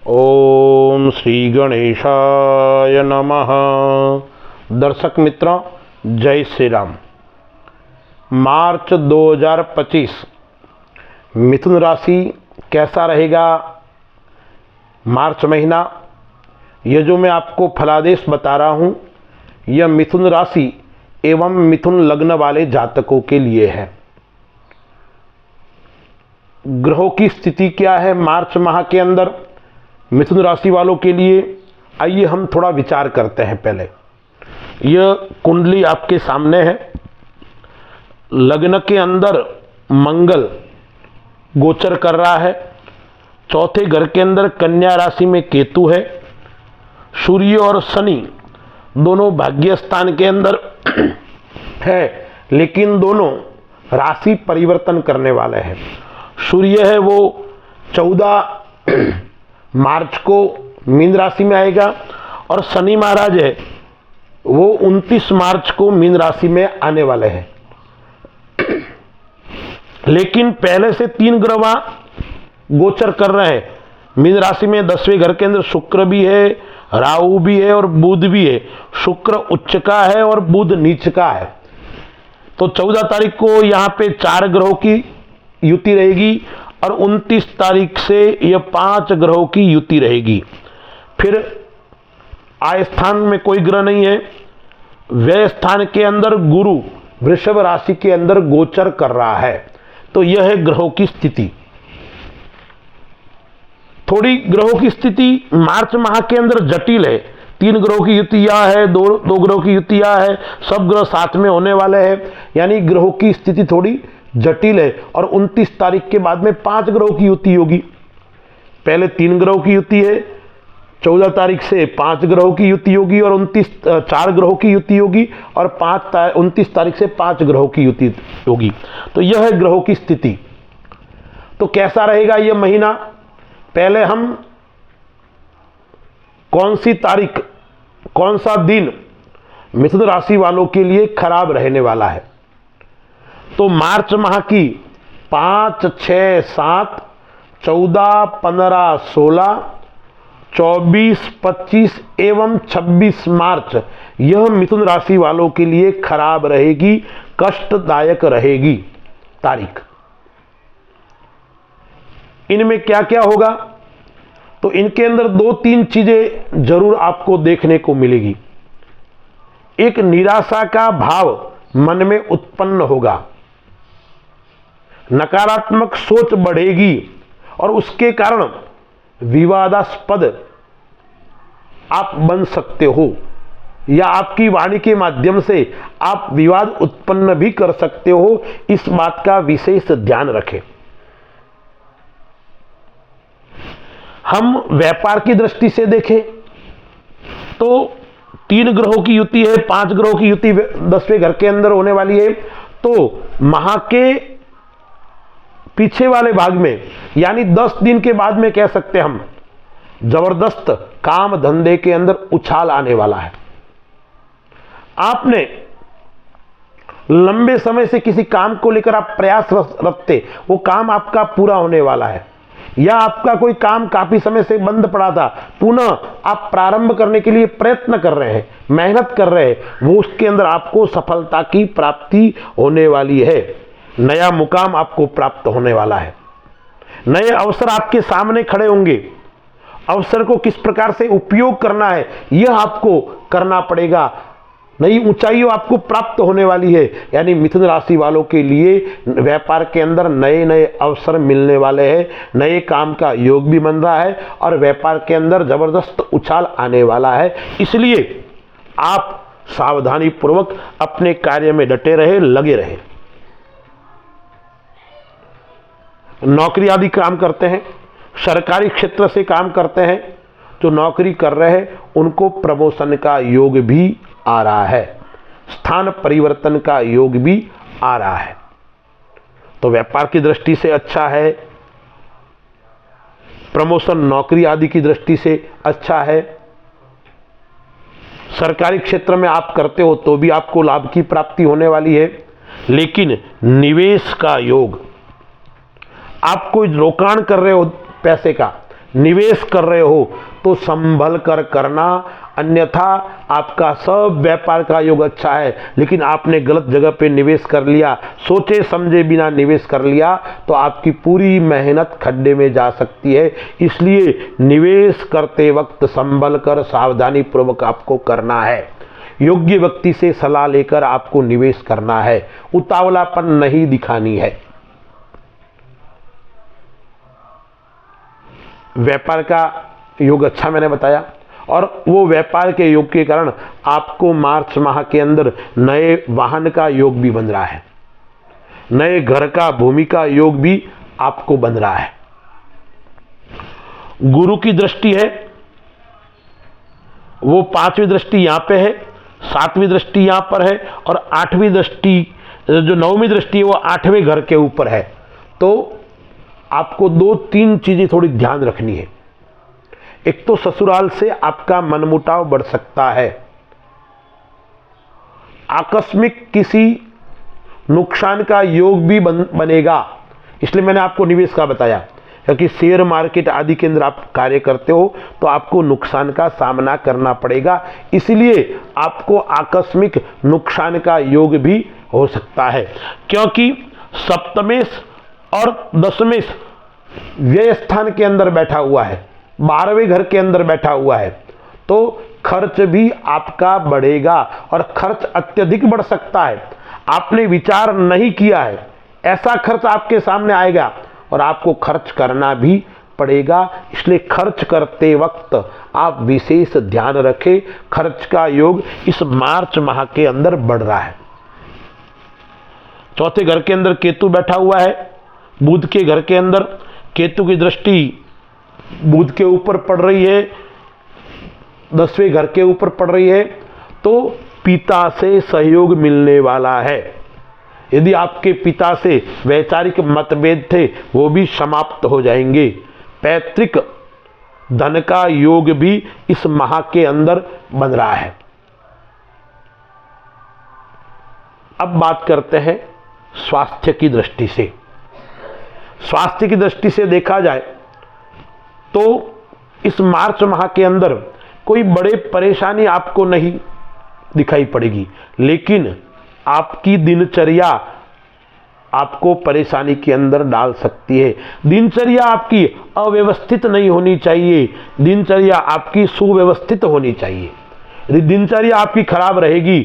ओम श्री गणेशाय नमः। दर्शक मित्रों, जय श्री राम। मार्च 2025 मिथुन राशि कैसा रहेगा मार्च महीना, यह जो मैं आपको फलादेश बता रहा हूँ, यह मिथुन राशि एवं मिथुन लग्न वाले जातकों के लिए है। ग्रहों की स्थिति क्या है मार्च माह के अंदर मिथुन राशि वालों के लिए, आइए हम थोड़ा विचार करते हैं। पहले यह कुंडली आपके सामने है। लग्न के अंदर मंगल गोचर कर रहा है। चौथे घर के अंदर कन्या राशि में केतु है। सूर्य और शनि दोनों भाग्य स्थान के अंदर है, लेकिन दोनों राशि परिवर्तन करने वाले हैं। सूर्य है वो 14 मार्च को मीन राशि में आएगा और शनि महाराज है वो 29 मार्च को मीन राशि में आने वाले हैं। लेकिन पहले से 3 ग्रह गोचर कर रहे हैं। मीन राशि में 10वें घर के अंदर शुक्र भी है, राहु भी है और बुध भी है। शुक्र उच्च का है और बुध नीच का है। तो 14 तारीख को यहाँ पे 4 ग्रहों की युति रहेगी और 29 तारीख से यह 5 ग्रहों की युति रहेगी। फिर आय स्थान में कोई ग्रह नहीं है। व्यय स्थान के अंदर गुरु वृषभ राशि के अंदर गोचर कर रहा है। तो यह है ग्रहों की स्थिति। थोड़ी ग्रहों की स्थिति मार्च माह के अंदर जटिल है। 3 ग्रहों की युति यह है, दो ग्रहों की युति यह है, सब ग्रह साथ में होने वाले हैं, यानी ग्रहों की स्थिति थोड़ी जटिल है। और 29 तारीख के बाद में 5 ग्रहों की युति होगी। पहले 3 ग्रहों की युति है, 14 तारीख से 5 ग्रहों की युति होगी और 4 ग्रहों की युति होगी और 29 तारीख से 5 ग्रहों की युति होगी। तो यह है ग्रहों की स्थिति। तो कैसा रहेगा यह महीना, पहले हम कौन सी तारीख, कौन सा दिन मिथुन राशि वालों के लिए खराब रहने वाला है। तो मार्च माह की 5, 6, 7, 14, 15, 16, 24, 25 एवं 26 मार्च यह मिथुन राशि वालों के लिए खराब रहेगी, कष्टदायक रहेगी तारीख। इनमें क्या क्या होगा, तो इनके अंदर 2-3 चीजें जरूर आपको देखने को मिलेगी। एक निराशा का भाव मन में उत्पन्न होगा, नकारात्मक सोच बढ़ेगी और उसके कारण विवादास्पद आप बन सकते हो या आपकी वाणी के माध्यम से आप विवाद उत्पन्न भी कर सकते हो। इस बात का विशेष ध्यान रखें। हम व्यापार की दृष्टि से देखें तो 3 ग्रहों की युति है, 5 ग्रहों की युति 10वें घर के अंदर होने वाली है। तो माह के पीछे वाले भाग में, यानी 10 दिन के बाद में कह सकते हैं हम, जबरदस्त काम धंधे के अंदर उछाल आने वाला है। आपने लंबे समय से किसी काम को लेकर आप प्रयास रखते, वो काम आपका पूरा होने वाला है। या आपका कोई काम काफी समय से बंद पड़ा था, पुनः आप प्रारंभ करने के लिए प्रयत्न कर रहे हैं, मेहनत कर रहे हैं, वो उसके अंदर आपको सफलता की प्राप्ति होने वाली है। नया मुकाम आपको प्राप्त होने वाला है। नए अवसर आपके सामने खड़े होंगे। अवसर को किस प्रकार से उपयोग करना है यह आपको करना पड़ेगा। नई ऊंचाइयों आपको प्राप्त होने वाली है। यानी मिथुन राशि वालों के लिए व्यापार के अंदर नए नए अवसर मिलने वाले हैं। नए काम का योग भी बन रहा है और व्यापार के अंदर जबरदस्त उछाल आने वाला है। इसलिए आप सावधानी पूर्वक अपने कार्य में डटे रहे, लगे रहे। नौकरी आदि काम करते हैं, सरकारी क्षेत्र से काम करते हैं, जो नौकरी कर रहे हैं उनको प्रमोशन का योग भी आ रहा है, स्थान परिवर्तन का योग भी आ रहा है। तो व्यापार की दृष्टि से अच्छा है, प्रमोशन नौकरी आदि की दृष्टि से अच्छा है। सरकारी क्षेत्र में आप करते हो तो भी आपको लाभ की प्राप्ति होने वाली है। लेकिन निवेश का योग, आप कोई रोकाण कर रहे हो पैसे का, निवेश कर रहे हो तो संभल कर करना, अन्यथा आपका सब व्यापार का योग अच्छा है लेकिन आपने गलत जगह पे निवेश कर लिया, सोचे समझे बिना निवेश कर लिया तो आपकी पूरी मेहनत खड्डे में जा सकती है। इसलिए निवेश करते वक्त संभल कर सावधानी पूर्वक आपको करना है। योग्य व्यक्ति से सलाह लेकर आपको निवेश करना है, उतावलापन नहीं दिखानी है। व्यापार का योग अच्छा मैंने बताया, और वो व्यापार के योग के कारण आपको मार्च माह के अंदर नए वाहन का योग भी बन रहा है, नए घर का भूमि का योग भी आपको बन रहा है। गुरु की दृष्टि है वो 5वीं दृष्टि यहां पे है, 7वीं दृष्टि यहां पर है, और 8वीं दृष्टि जो 9वीं दृष्टि है वो 8वें घर के ऊपर है। तो आपको 2-3 चीजें थोड़ी ध्यान रखनी है। एक तो ससुराल से आपका मनमुटाव बढ़ सकता है, आकस्मिक किसी नुकसान का योग भी बनेगा, इसलिए मैंने आपको निवेश का बताया, क्योंकि शेयर मार्केट आदि के अंदर आप कार्य करते हो तो आपको नुकसान का सामना करना पड़ेगा, इसलिए आपको आकस्मिक नुकसान का योग भी हो सकता है। क्योंकि सप्तमेश और दशमेश व्यय स्थान के अंदर बैठा हुआ है, 12वें घर के अंदर बैठा हुआ है, तो खर्च भी आपका बढ़ेगा और खर्च अत्यधिक बढ़ सकता है। आपने विचार नहीं किया है, ऐसा खर्च आपके सामने आएगा और आपको खर्च करना भी पड़ेगा। इसलिए खर्च करते वक्त आप विशेष ध्यान रखें। खर्च का योग इस मार्च माह के अंदर बढ़ रहा है। चौथे घर के अंदर केतु बैठा हुआ है, बुध के घर के अंदर केतु की दृष्टि बुध के ऊपर पड़ रही है, 10वें घर के ऊपर पड़ रही है, तो पिता से सहयोग मिलने वाला है। यदि आपके पिता से वैचारिक मतभेद थे वो भी समाप्त हो जाएंगे। पैतृक धन का योग भी इस माह के अंदर बन रहा है। अब बात करते हैं स्वास्थ्य की दृष्टि से। स्वास्थ्य की दृष्टि से देखा जाए तो इस मार्च माह के अंदर कोई बड़े परेशानी आपको नहीं दिखाई पड़ेगी, लेकिन आपकी दिनचर्या आपको परेशानी के अंदर डाल सकती है। दिनचर्या आपकी अव्यवस्थित नहीं होनी चाहिए, दिनचर्या आपकी सुव्यवस्थित होनी चाहिए। यदि दिनचर्या आपकी खराब रहेगी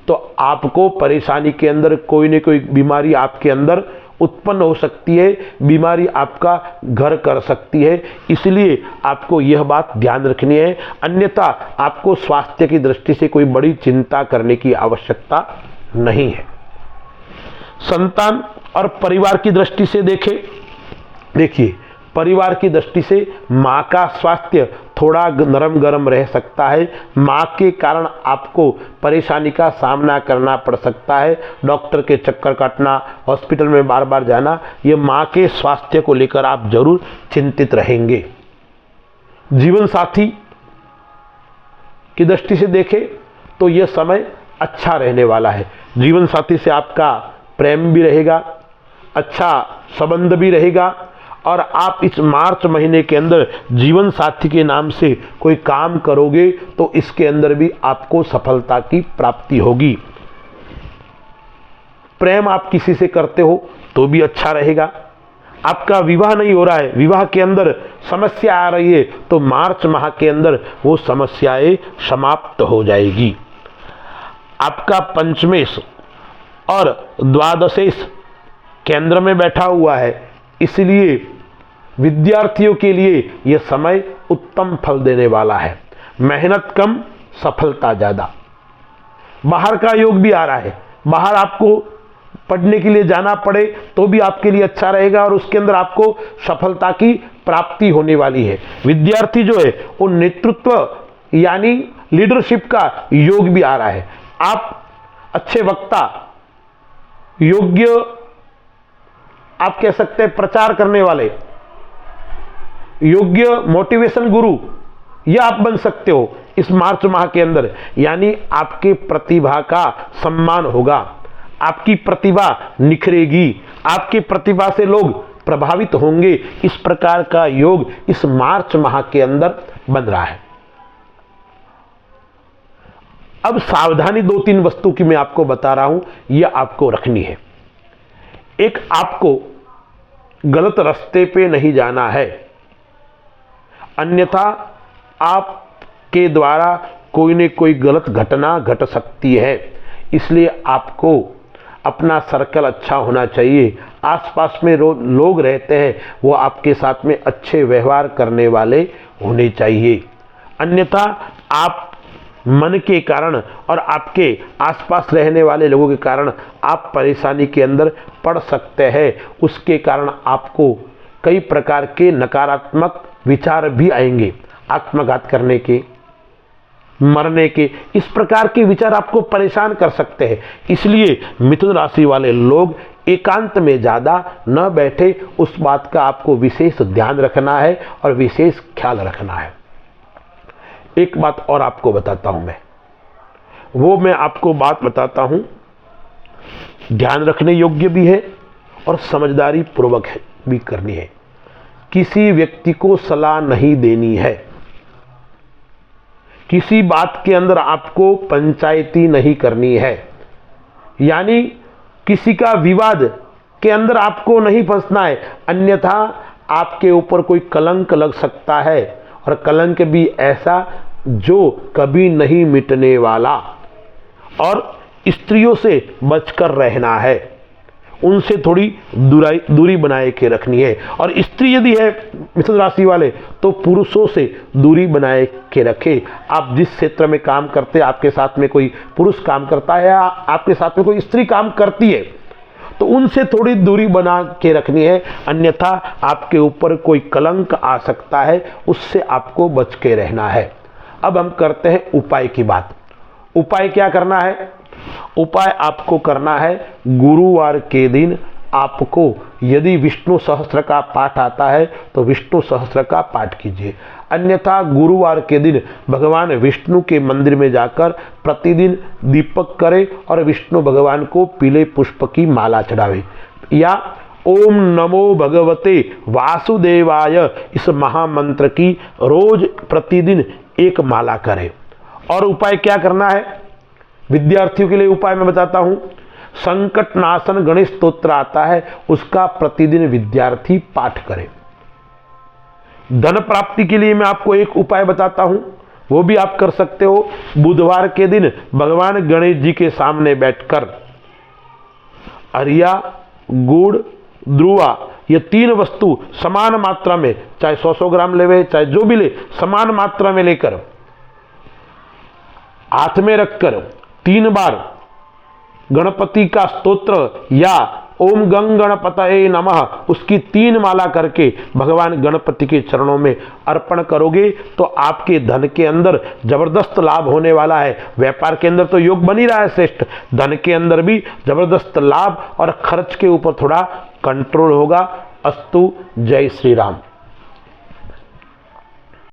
तो आपको परेशानी के अंदर कोई न कोई बीमारी आपके अंदर उत्पन्न हो सकती है, बीमारी आपका घर कर सकती है। इसलिए आपको यह बात ध्यान रखनी है, अन्यथा आपको स्वास्थ्य की दृष्टि से कोई बड़ी चिंता करने की आवश्यकता नहीं है। संतान और परिवार की दृष्टि से देखिए परिवार की दृष्टि से मां का स्वास्थ्य थोड़ा नरम गरम रह सकता है। मां के कारण आपको परेशानी का सामना करना पड़ सकता है, डॉक्टर के चक्कर काटना, हॉस्पिटल में बार बार जाना, ये मां के स्वास्थ्य को लेकर आप जरूर चिंतित रहेंगे। जीवन साथी की दृष्टि से देखें तो यह समय अच्छा रहने वाला है। जीवन साथी से आपका प्रेम भी रहेगा, अच्छा संबंध भी रहेगा, और आप इस मार्च महीने के अंदर जीवन साथी के नाम से कोई काम करोगे तो इसके अंदर भी आपको सफलता की प्राप्ति होगी। प्रेम आप किसी से करते हो तो भी अच्छा रहेगा। आपका विवाह नहीं हो रहा है, विवाह के अंदर समस्या आ रही है, तो मार्च माह के अंदर वो समस्याएं समाप्त हो जाएगी। आपका पंचमेश और द्वादशेश केंद्र में बैठा हुआ है, इसलिए विद्यार्थियों के लिए यह समय उत्तम फल देने वाला है। मेहनत कम, सफलता ज्यादा। बाहर का योग भी आ रहा है, बाहर आपको पढ़ने के लिए जाना पड़े तो भी आपके लिए अच्छा रहेगा और उसके अंदर आपको सफलता की प्राप्ति होने वाली है। विद्यार्थी जो है वो नेतृत्व यानी लीडरशिप का योग भी आ रहा है। आप अच्छे वक्ता, योग्य आप कह सकते हैं प्रचार करने वाले, योग्य मोटिवेशन गुरु यह आप बन सकते हो इस मार्च माह के अंदर। यानी आपके प्रतिभा का सम्मान होगा, आपकी प्रतिभा निखरेगी, आपकी प्रतिभा से लोग प्रभावित होंगे। इस प्रकार का योग इस मार्च माह के अंदर बन रहा है। अब सावधानी 2-3 वस्तु की मैं आपको बता रहा हूं, यह आपको रखनी है। एक, आपको गलत रास्ते पे नहीं जाना है, अन्यथा आपके द्वारा कोई न कोई गलत घटना घट सकती है। इसलिए आपको अपना सर्कल अच्छा होना चाहिए। आसपास में लोग रहते हैं वो आपके साथ में अच्छे व्यवहार करने वाले होने चाहिए, अन्यथा आप मन के कारण और आपके आसपास रहने वाले लोगों के कारण आप परेशानी के अंदर पड़ सकते हैं। उसके कारण आपको कई प्रकार के नकारात्मक विचार भी आएंगे, आत्मघात करने के, मरने के, इस प्रकार के विचार आपको परेशान कर सकते हैं। इसलिए मिथुन राशि वाले लोग एकांत में ज़्यादा न बैठे, उस बात का आपको विशेष ध्यान रखना है और विशेष ख्याल रखना है। एक बात और आपको बताता हूं मैं आपको बात बताता हूं, ध्यान रखने योग्य भी है और समझदारी पूर्वक भी करनी है। किसी व्यक्ति को सलाह नहीं देनी है, किसी बात के अंदर आपको पंचायती नहीं करनी है, यानी किसी का विवाद के अंदर आपको नहीं फंसना है, अन्यथा आपके ऊपर कोई कलंक लग सकता है, और कलंक भी ऐसा जो कभी नहीं मिटने वाला। और स्त्रियों से बचकर रहना है, उनसे थोड़ी दूरी बनाए के रखनी है। और स्त्री यदि है मिथुन राशि वाले तो पुरुषों से दूरी बनाए के रखे। आप जिस क्षेत्र में काम करते हैं, आपके साथ में कोई पुरुष काम करता है या आपके साथ में कोई स्त्री काम करती है, तो उनसे थोड़ी दूरी बना के रखनी है, अन्यथा आपके ऊपर कोई कलंक आ सकता है, उससे आपको बच के रहना है। अब हम करते हैं उपाय की बात। उपाय क्या करना है? उपाय आपको करना है, गुरुवार के दिन आपको यदि विष्णु सहस्त्र का पाठ आता है तो विष्णु सहस्त्र का पाठ कीजिए, अन्यथा गुरुवार के दिन भगवान विष्णु के मंदिर में जाकर प्रतिदिन दीपक करें और विष्णु भगवान को पीले पुष्प की माला चढ़ावे, या ओम नमो भगवते वासुदेवाय इस महामंत्र की रोज प्रतिदिन एक माला करें। और उपाय क्या करना है? विद्यार्थियों के लिए उपाय मैं बताता हूं, संकट नाशन गणेश स्तोत्र आता है, उसका प्रतिदिन विद्यार्थी पाठ करे। धन प्राप्ति के लिए मैं आपको एक उपाय बताता हूं, वो भी आप कर सकते हो। बुधवार के दिन भगवान गणेश जी के सामने बैठकर अरिया, गुड़, द्रुआ, ये 3 वस्तु समान मात्रा में, चाहे 100-100 ग्राम लेवे, चाहे जो भी ले, समान मात्रा में लेकर हाथ में रखकर 3 बार गणपति का स्तोत्र या ओम गंग गणपतये नमः उसकी 3 माला करके भगवान गणपति के चरणों में अर्पण करोगे तो आपके धन के अंदर जबरदस्त लाभ होने वाला है। व्यापार के अंदर तो योग बन ही रहा है श्रेष्ठ, धन के अंदर भी जबरदस्त लाभ और खर्च के ऊपर थोड़ा कंट्रोल होगा। अस्तु, जय श्री राम।